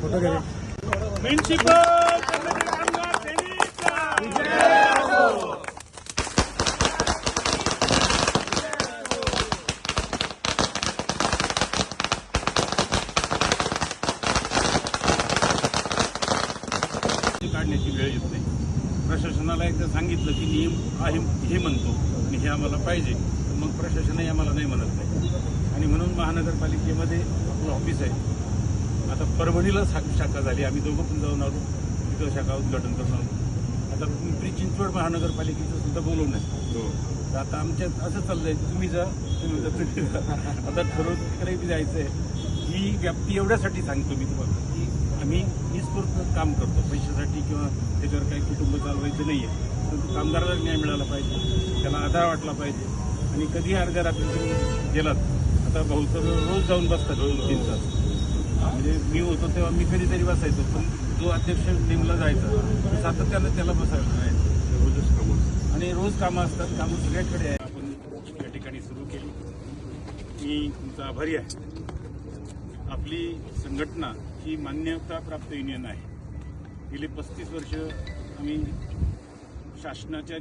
काढण्याची वेळ येत नाही. प्रशासनाला एकदा सांगितलं की नियम आहे हे म्हणतो आणि हे आम्हाला पाहिजे, तर मग प्रशासनही आम्हाला नाही म्हणत नाही. आणि म्हणून महानगरपालिकेमध्ये आपलं ऑफिस आहे. आता परभणीला शाखा झाली, आम्ही दोघं पण जाऊन आलो, तिथं शाखा उद्घाटन करून आलो. आता पिंपरी चिंचवड महानगरपालिकेचं सुद्धा बोलवून आहे. तर आता आमच्यात असं चाललंय, तुम्ही जा. आता ठरवून तिकडे बी जायचं आहे. ही व्याप्ती एवढ्यासाठी सांगतो मी तुम्हाला की आम्ही निस्फूर्त काम करतो, पैशासाठी किंवा त्याच्यावर काही कुटुंब चालवायचं नाही आहे. परंतु कामगाराला न्याय मिळाला पाहिजे, त्याला आधार वाटला पाहिजे. आणि कधी अर्ध्या रात्री तुम्ही गेलात, आता भाऊ तर रोज जाऊन बसतात 2-3 तास. म्हणजे मी होतो तेव्हा मी कधीतरी बसायचो, पण जो अध्यक्ष नेमला जायचा सातत्यानं त्याला बसायला जायचं. रोजच कामं आणि रोज कामं असतात, कामं सगळ्याकडे आहे. आपण या ठिकाणी सुरू केली. मी तुमचा आभारी आहे. आपली संघटना ही मान्यता प्राप्त युनियन आहे. गेली 35 वर्ष आम्ही शासनाच्या